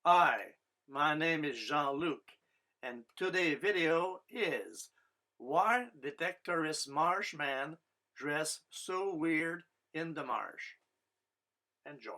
Hi, my name is Jean-Luc, and today's video is why detectorist Marshman dress so weird in the marsh. Enjoy.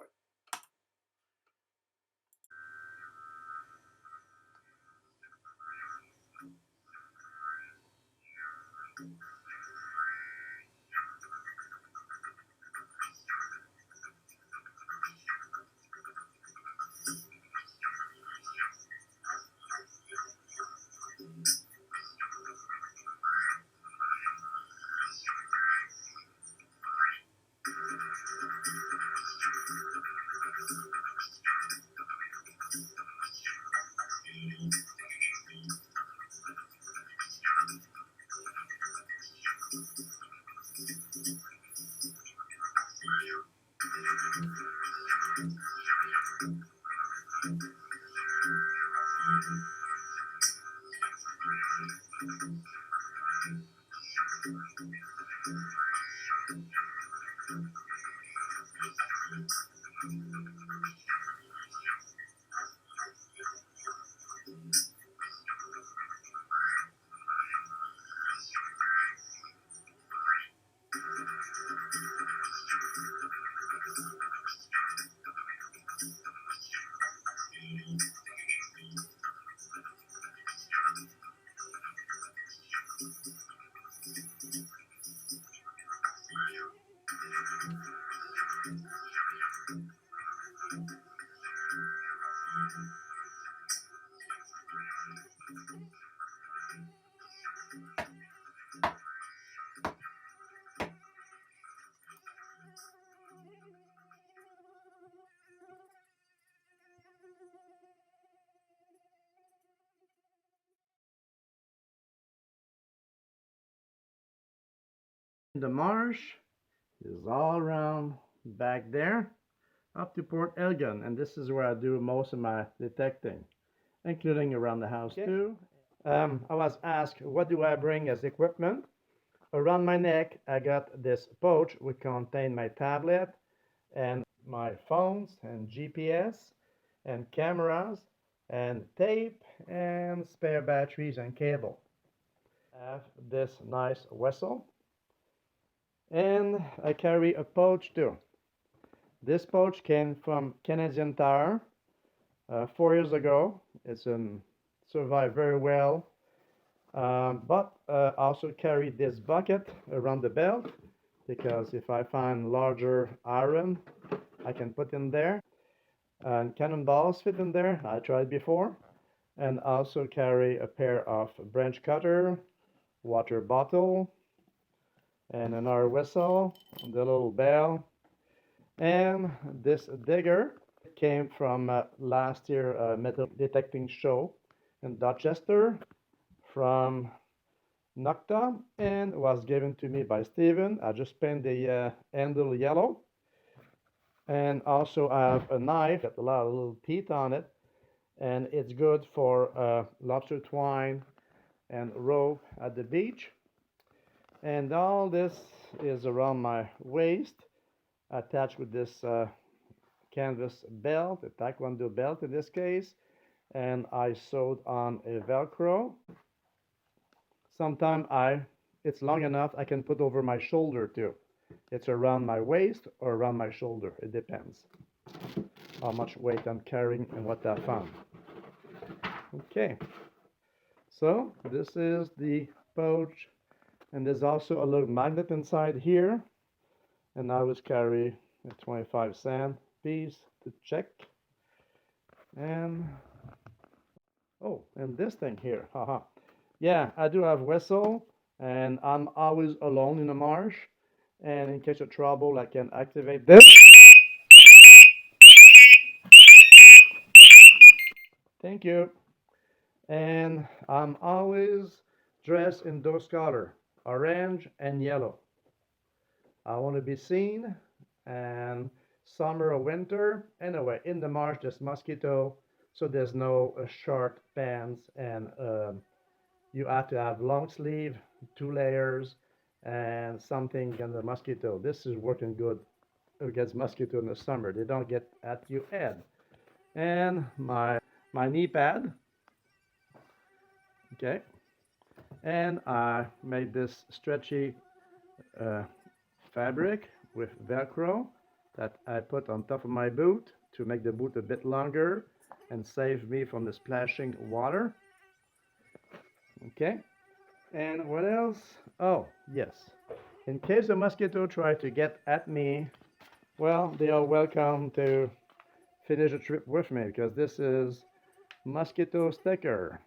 The marsh is all around back there up to Port Elgin, and this is where I do most of my detecting, including around the house too. I was asked, what do I bring as equipment? Around my neck, I got this pouch which contain my tablet and my phones and GPS and cameras and tape and spare batteries and cable. I have this nice whistle, and I carry a pouch too. This pouch came from Canadian Tire 4 years ago. It's survived very well. But also carry this bucket around the belt because if I find larger iron, I can put in there. And cannonballs fit in there. I tried before. And also carry a pair of branch cutter, water bottle, and another whistle, the little bell, and this digger came from last year metal detecting show in Dorchester from Nocta and was given to me by Steven. I just painted the handle yellow. And also I have a knife, got a lot of little teeth on it, and it's good for lobster twine and rope at the beach. And all this is around my waist, attached with this canvas belt, a taekwondo belt in this case, and I sewed on a Velcro. Sometimes it's long enough I can put over my shoulder too. It's around my waist or around my shoulder. It depends how much weight I'm carrying and what I found. Okay, so this is the pouch, and there's also a little magnet inside here, and I always carry a 25-cent piece to check. And oh, and this thing here, haha. Yeah, I do have whistle, and I'm always alone in the marsh. And in case of trouble, I can activate this. Thank you. And I'm always dressed in those colors, orange and yellow. I want to be seen, and summer or winter. Anyway, in the marsh, there's mosquito, so there's no short pants, and you have to have long sleeve, 2 layers, and something against the mosquito. This is working good against mosquito in the summer. They don't get at your head. and my knee pad. Okay, and I made this stretchy uh, fabric with Velcro that I put on top of my boot to make the boot a bit longer and save me from the splashing water. Okay, and what else? Oh, yes. In case a mosquito try to get at me, well, they are welcome to finish the trip with me because this is mosquito sticker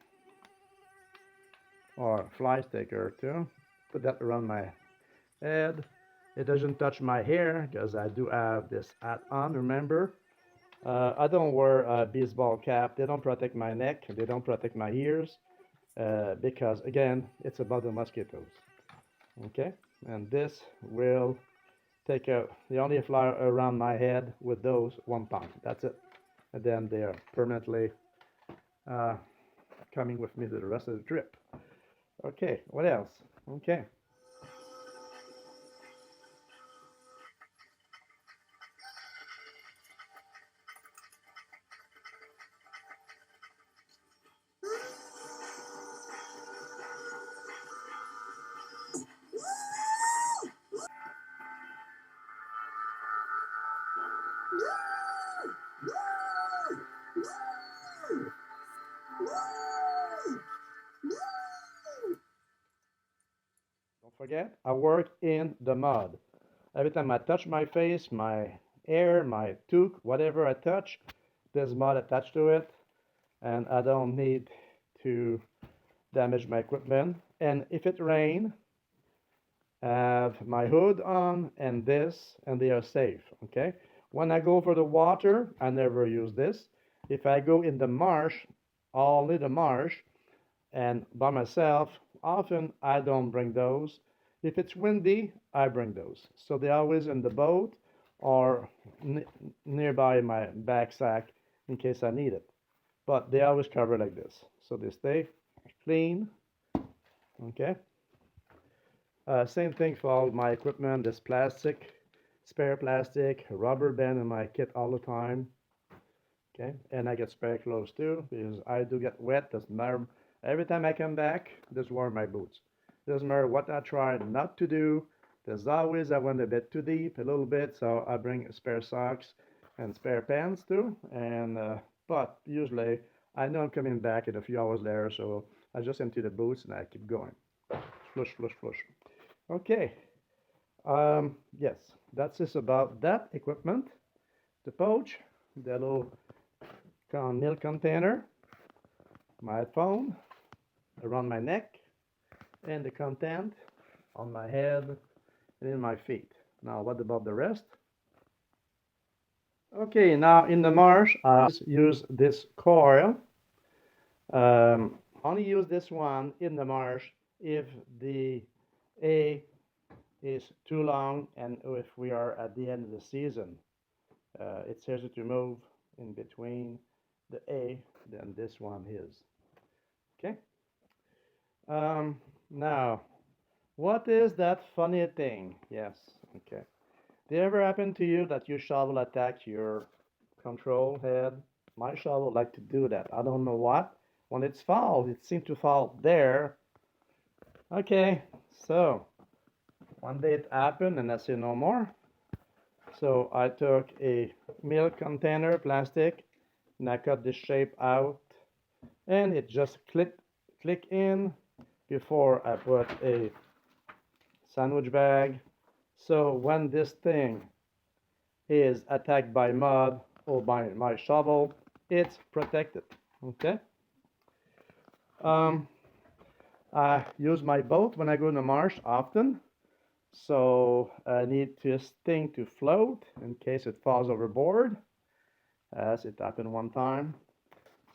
or fly sticker too. Put that around my head. It doesn't touch my hair because I do have this hat on, remember? I don't wear a baseball cap. They don't protect my neck. They don't protect my ears because, again, it's about the mosquitoes. Okay? And this will take a, they only fly around my head with those one time. That's it. And then they are permanently uh, coming with me to the rest of the trip. Okay, what else? Okay. Don't forget, I work in the mud. Every time I touch my face, my hair, my toque, whatever I touch, there's mud attached to it, and I don't need to damage my equipment. And if it rains, I have my hood on and this, and they are safe. Okay. When I go for the water, I never use this. If I go in the marsh, only the marsh, and by myself, often I don't bring those. If it's windy, I bring those. So they're always in the boat or nearby my backpack in case I need it. But they always cover like this. So they stay clean. Okay. Same thing for all my equipment. This plastic, spare plastic, rubber band in my kit all the time. Okay. And I get spare clothes too because I do get wet. Doesn't matter. Every time I come back, just wear my boots. Doesn't matter what I try not to do. There's always I went a bit too deep, a little bit, so I bring spare socks and spare pants too. And but usually I know I'm coming back in a few hours later, so I just empty the boots and I keep going. Flush, flush, flush. Okay. Yes, that's just about that equipment. The pouch, the little milk container, my phone around my neck, and the content on my head and in my feet. Now, what about the rest? Okay, now in the marsh, I use this coil. Only use this one in the marsh if the A is too long and if we are at the end of the season. It's easier to move in between the A than this one is. Okay. Now, what is that funny thing? Yes. Okay. Did it ever happen to you that your shovel attacked your control head? My shovel like to do that. I don't know what. When it's fall, it seems to fall there. Okay. So one day it happened, and I say no more. So I took a milk container, plastic, and I cut the shape out, and it just click in before I put a sandwich bag. So when this thing is attacked by mud or by my shovel, it's protected. Okay. Um, I use my boat when I go in the marsh often, so I need this thing to float in case it falls overboard, as it happened one time.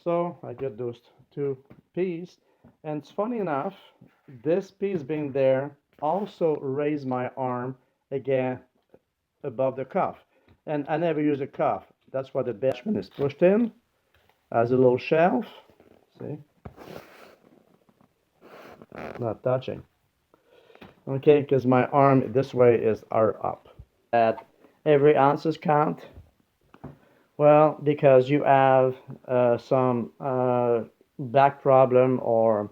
So I get those two pieces, and it's funny enough, this piece being there also raised my arm again above the cuff. And I never use a cuff. That's why the attachment is pushed in as a little shelf. See? Not touching. Okay, because my arm this way is are up. At every ounces count. Well, because you have some back problem or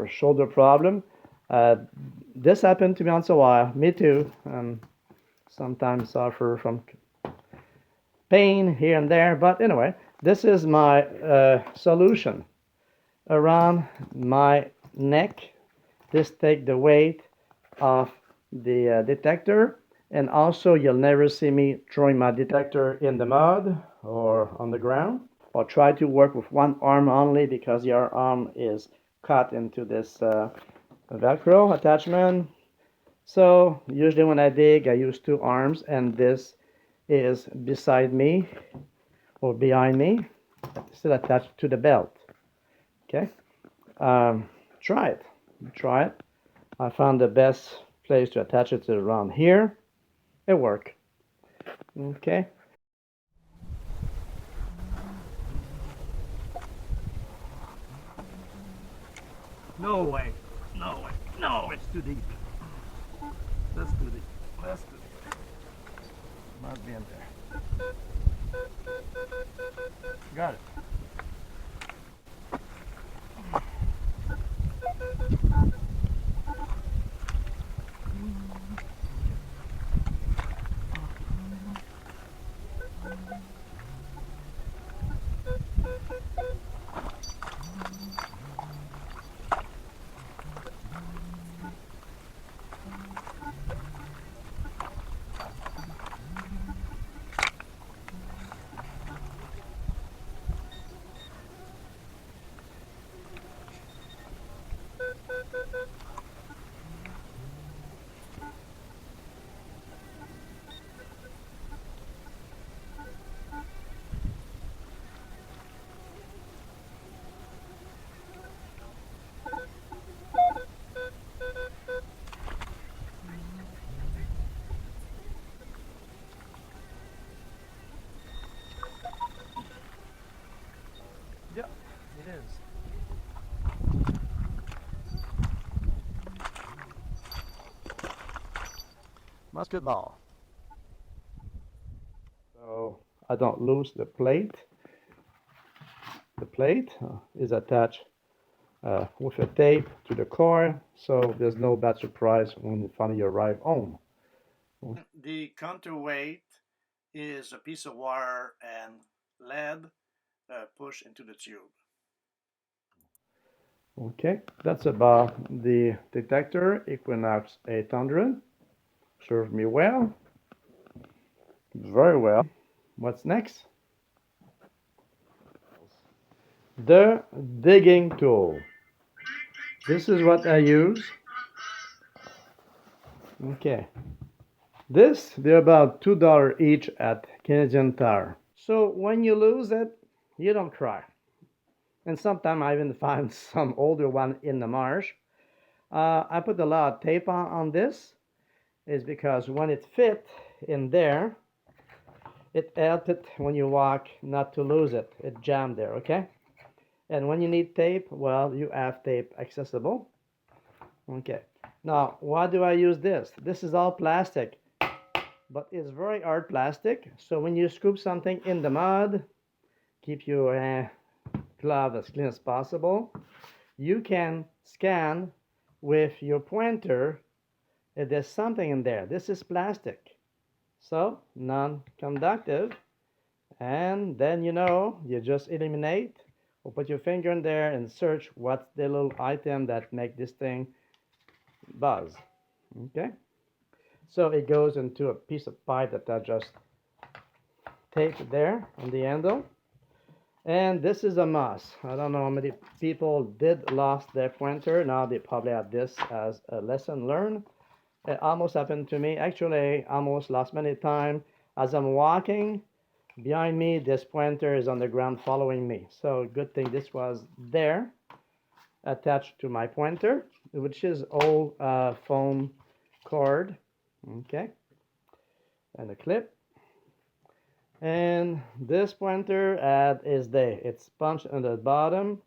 shoulder problem. Uh, this happened to me once a while. Me too. Sometimes suffer from pain here and there. But anyway, this is my solution around my neck. This take the weight of the detector, and also you'll never see me throwing my detector in the mud or on the ground, or try to work with one arm only because your arm is cut into this velcro attachment. So usually when I dig I use two arms, and this is beside me or behind me, still attached to the belt. Okay, um, try it. Try it. I found the best place to attach it to around here. It worked. Okay. No way. No way. No, it's too deep. That's too deep. That's too deep. Must be in there. Got it. Yeah, it is. Musket ball. So I don't lose the plate. The plate is attached with a tape to the car, so there's no bad surprise when you finally arrive home. The counterweight is a piece of wire and lead pushed into the tube. Okay, that's about the detector Equinox 800. Served me well, very well. What's next? The digging tool. This is what I use. Okay, they're about $2 each at Canadian Tire. So when you lose it, you don't cry. And sometimes I even find some older one in the marsh. I put a lot of tape on this, is because when it fit in there, it helped it when you walk not to lose it. It jammed there, okay? And when you need tape, well, you have tape accessible. Okay. Now, why do I use this? This is all plastic, but it's very hard plastic. So when you scoop something in the mud, keep your glove as clean as possible. You can scan with your pointer if there's something in there. This is plastic, so non-conductive. And then you just eliminate or put your finger in there and search what's the little item that make this thing buzz. Okay, so it goes into a piece of pipe that I just taped there on the handle. And this is a must. I don't know how many people did lost their pointer. Now they probably have this as a lesson learned. It almost happened to me. Actually, almost lost many times. As I'm walking, behind me, this pointer is on the ground following me. So good thing this was there, attached to my pointer, which is old foam cord. Okay, and a clip. And this pointer is there. It's punched on the bottom.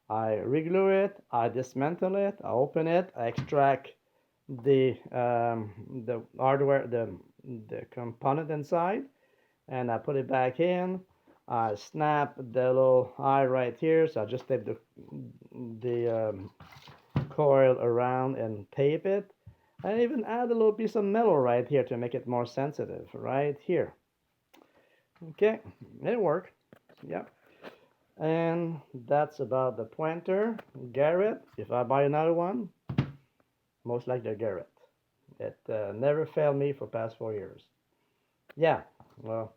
I reglue it, I dismantle it, I open it, I extract the hardware, the component inside, and I put it back in. I snap the little eye right here, so I just tape the coil around and tape it. I even add a little piece of metal right here to make it more sensitive, right here. Okay, it worked. Yep. And that's about the pointer. Garrett, if I buy another one, most likely a Garrett. It never failed me for past 4 years. Yeah, well,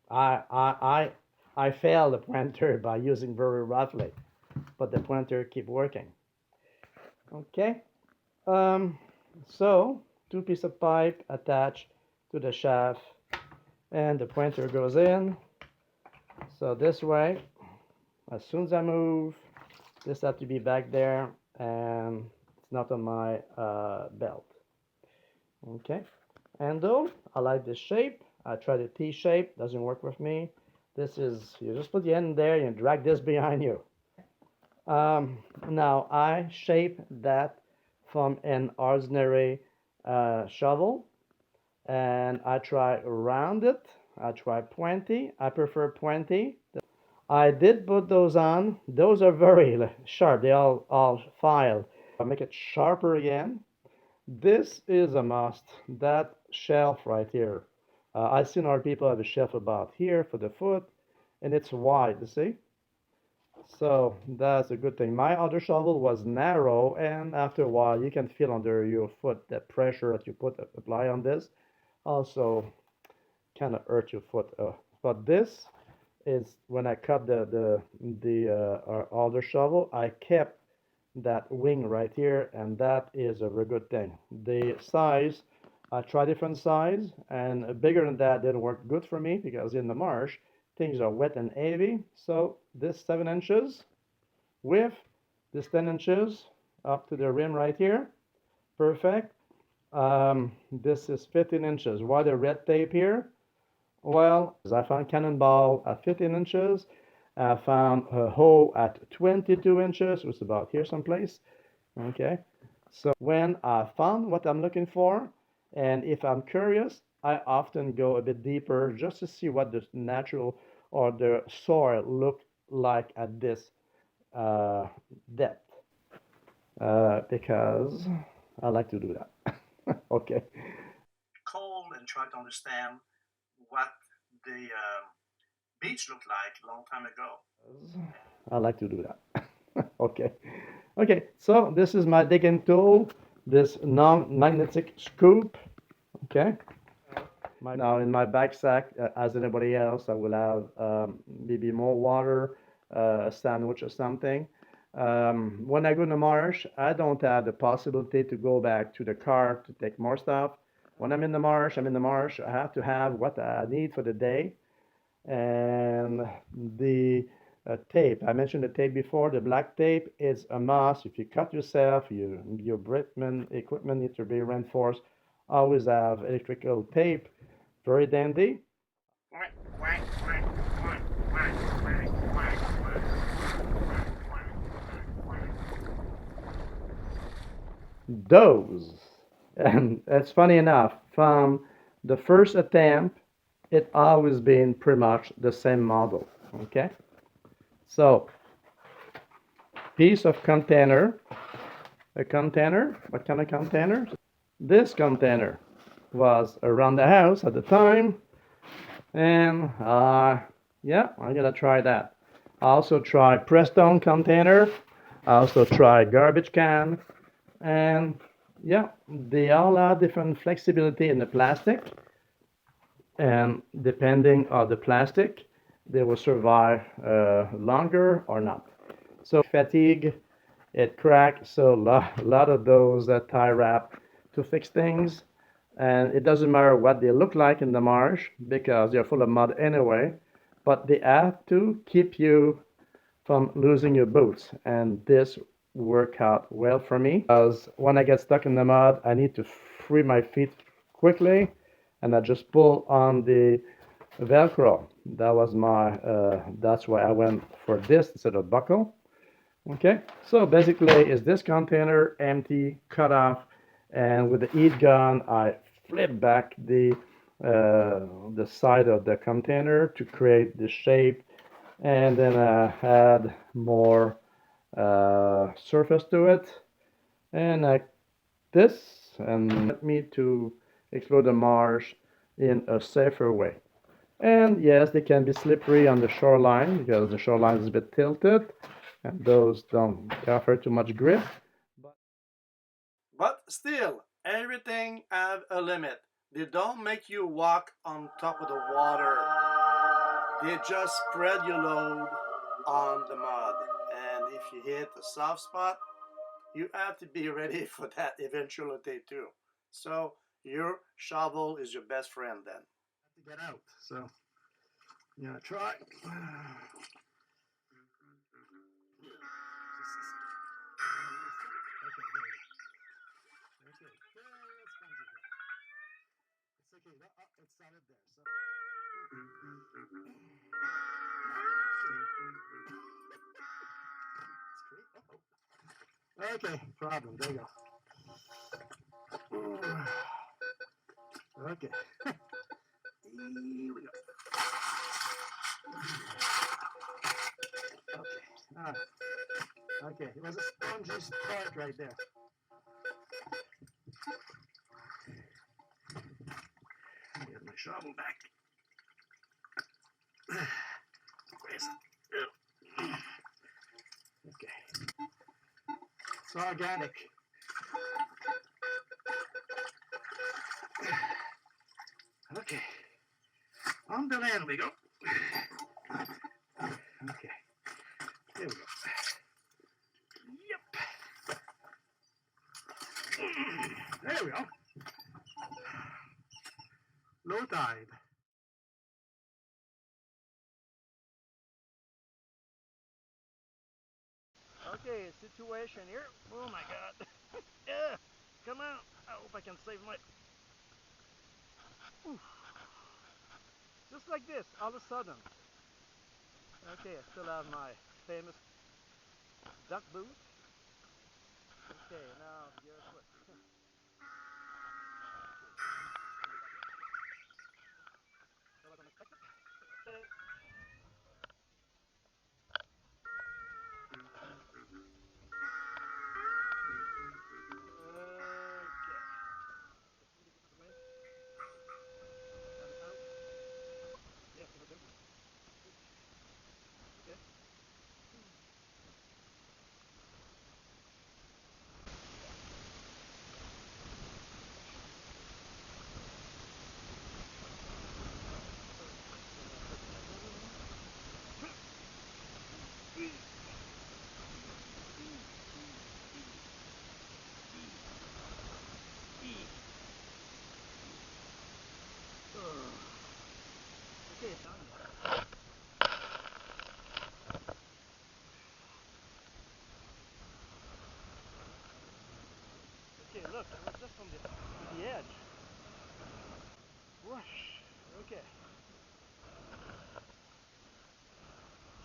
I I I I failed the pointer by using very roughly, but the pointer keep working. Okay. Um, so two piece of pipe attached to the shaft, and the pointer goes in. So this way, as soon as I move, this has to be back there, and it's not on my belt. Okay. Handle, I like this shape. I tried the T shape, doesn't work with me. This is, you just put the end there and drag this behind you. Now I shape that from an ordinary shovel, and I try round it. I try pointy. I prefer pointy. I did put those on. Those are very sharp. They all file. I make it sharper again. This is a must. That shelf right here. I've seen our people have a shelf about here for the foot, and it's wide, you see? So that's a good thing. My other shovel was narrow, and after a while, you can feel under your foot the pressure that you apply on this. Also, kind of hurt your foot. But this is when I cut our other shovel, I kept that wing right here, and that is a very good thing. The size, I tried different size, and bigger than that didn't work good for me because in the marsh things are wet and heavy. So this 7 inches width, this 10 inches up to the rim right here, perfect. This is 15 inches. Why the red tape here? Well, I found cannonball at 15 inches. I found a hoe at 22 inches, which is about here someplace. Okay, so when I found what I'm looking for, and if I'm curious, I often go a bit deeper just to see what the natural or the soil look like at this depth, because I like to do that. Okay. Cold and try to understand what the beach looked like a long time ago. I like to do that. Okay. Okay, so this is my digging tool, this non-magnetic scoop. Okay. Now in my backpack, as anybody else, I will have maybe more water, a sandwich or something. When I go to Marsh, I don't have the possibility to go back to the car to take more stuff. When I'm in the marsh, I'm in the marsh. I have to have what I need for the day. And the tape, I mentioned the tape before. The black tape is a must. If you cut yourself, your equipment needs to be reinforced. Always have electrical tape, very dandy. Those, and it's funny enough, from the first attempt, it always been pretty much the same model. Okay, so piece of container, a container. What kind of container? This container was around the house at the time, and yeah, I'm gonna try that. I also try press down container. I also try garbage can, and yeah, they all have different flexibility in the plastic, and depending on the plastic, they will survive longer or not. So fatigue, it cracks. So a lot of those tie wrap to fix things, and it doesn't matter what they look like in the marsh because they're full of mud anyway. But they have to keep you from losing your boots, and this worked out well for me because when I get stuck in the mud, I need to free my feet quickly, and I just pull on the Velcro. That's why I went for this instead of buckle. Okay, so basically is this container empty, cut off, and with the heat gun, I flip back the the side of the container to create the shape, and then add more surface to it, and like this, and let me to explore the marsh in a safer way. And yes, they can be slippery on the shoreline because the shoreline is a bit tilted, and those don't offer too much grip. But still, everything have a limit. They don't make you walk on top of the water. They just spread your load on the mud. And if you hit a soft spot, you have to be ready for that eventuality too. So your shovel is your best friend then. To get out. So I'm gonna try. Okay, problem. There you go. Okay. Here we go. Okay. Okay. It was a spongy part right there. Get my shovel back. Where is it? Okay. It's organic. Okay. On the land we go. Okay. Here we go. Yep. There we go. Low tide. Okay, situation here. Oh my god. Yeah, come on. I hope I can save my... Oof. Just like this, all of a sudden. Okay, I still have my famous duck boots. Okay, now here's what... Okay, it's done. Okay, look, it was just on the edge. Whoosh. Okay.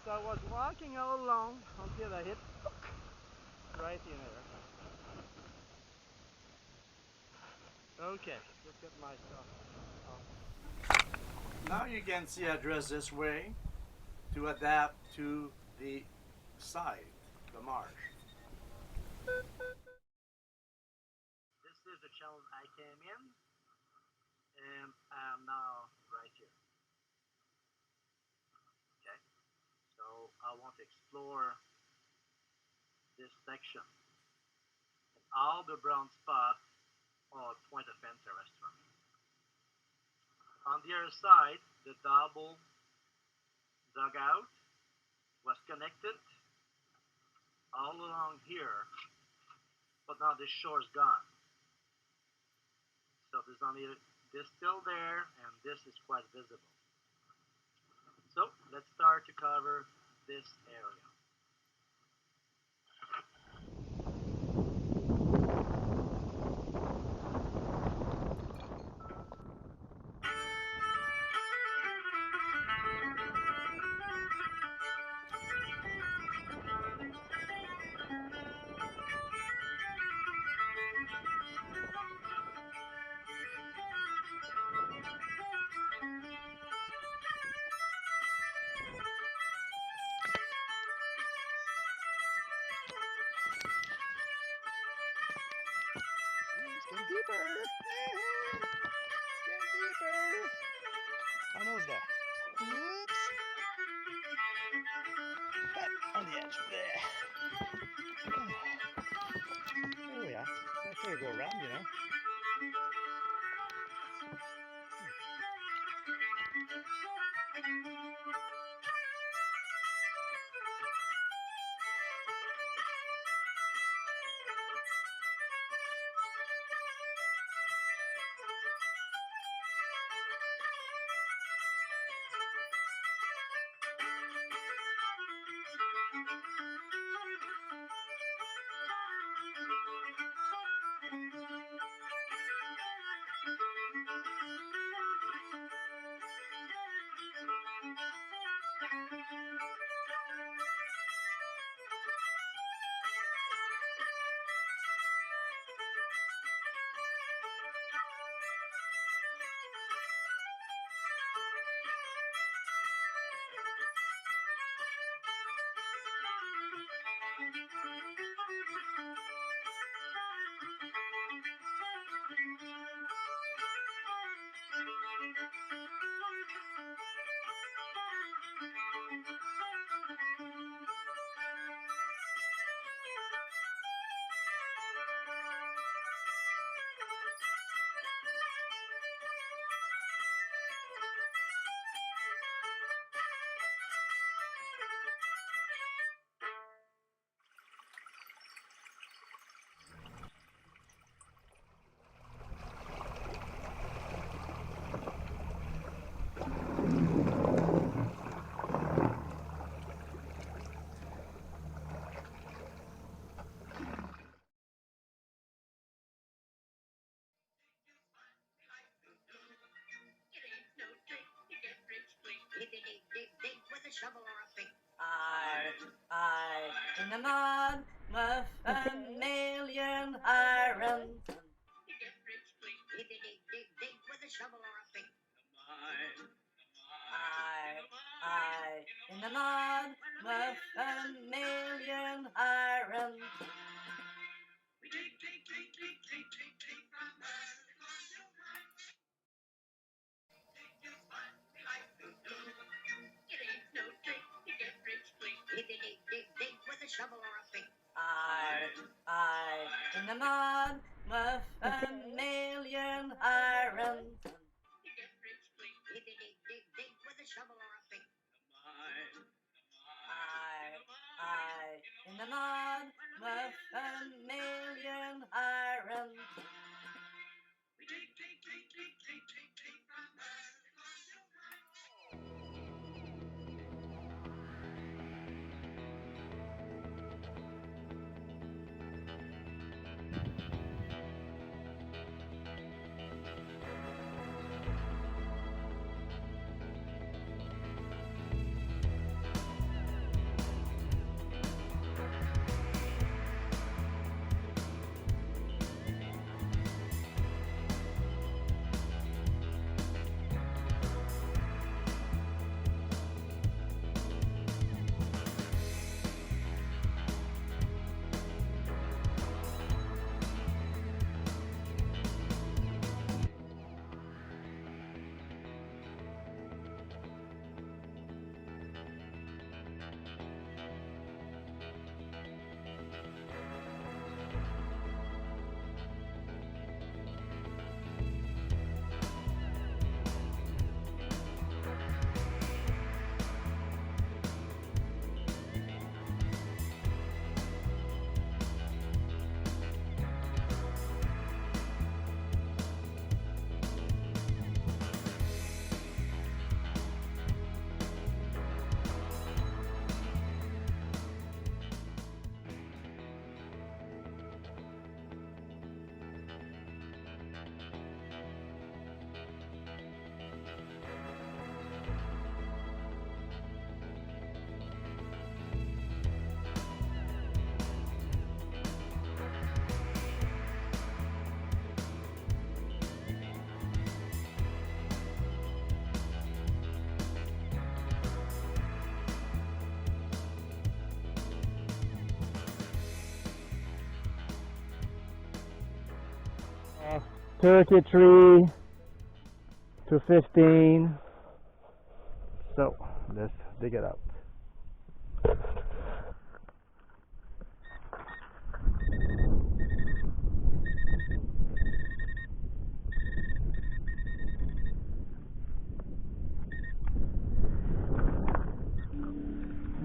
So I was walking all along until I hit right in there. Okay, let's get my stuff off. Now you can see I dress this way to adapt to the side, the marsh. This is the channel I came in, and I'm now right here. Okay, so I want to explore this section. All the brown spots are point of interest for me. On the other side, the double dugout was connected all along here, but now this shore's gone. So there's only this still there, and this is quite visible. So let's start to cover this area. to go around, you know. I, in the mud, with a million irons. Dig with a shovel or a pick. I, in the mud, with a million irons. Dig with a shovel or a pick. I, in the mud, with a million irons. Dig with a shovel or a pick. I, in the mud, with a million irons. Turkey tree to 15. So let's dig it out.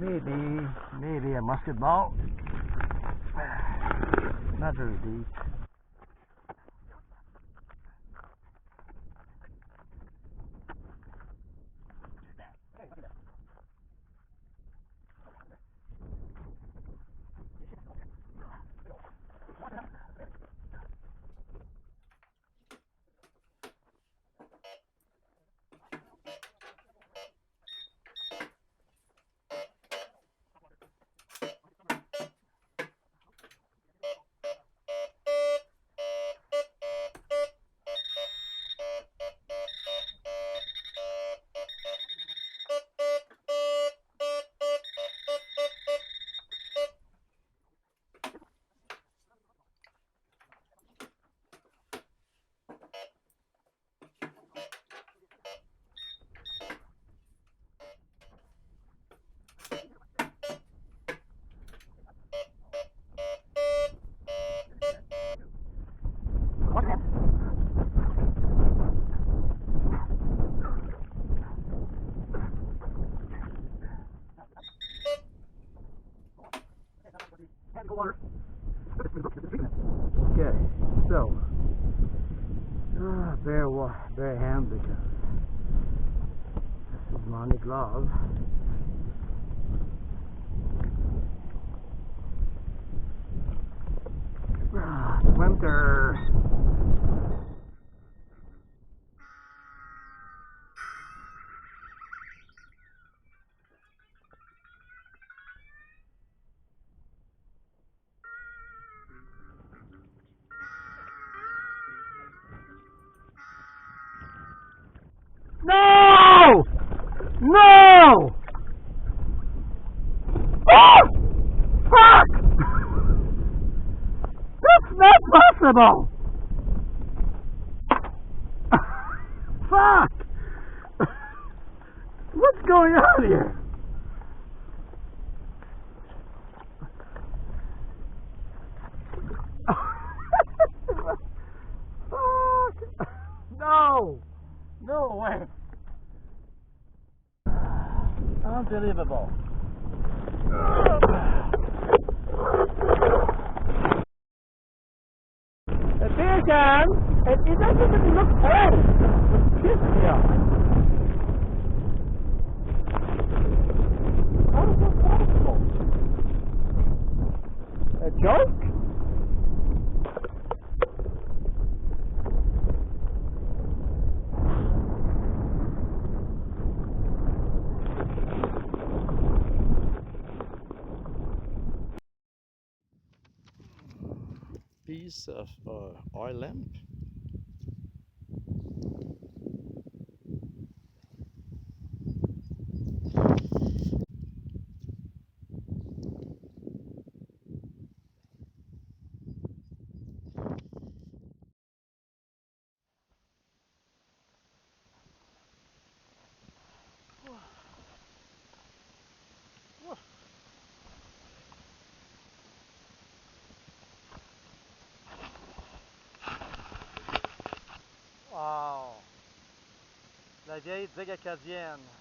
Maybe a musket ball. Not very deep. Okay, so bare hand because this is my only glove. Winter. No! No! Oh! Fuck! That's not possible! Fuck! What's going on here? Fuck! No! No way! Unbelievable. A beer can, and it doesn't even look old. It pisses me off. How is that possible? A joke? Piece of oil lamp. Wow, la vieille digue acadienne.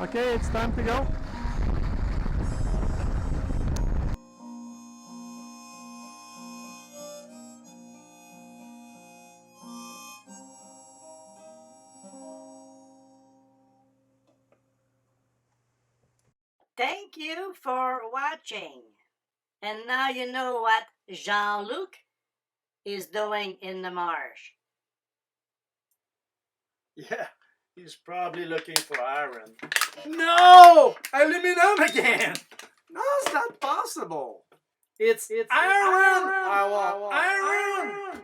Okay, it's time to go. Thank you for watching. And now you know what Jean-Luc is doing in the marsh. Yeah, he's probably looking for iron. No! Aluminum again! No, it's not possible. It's iron! I want iron!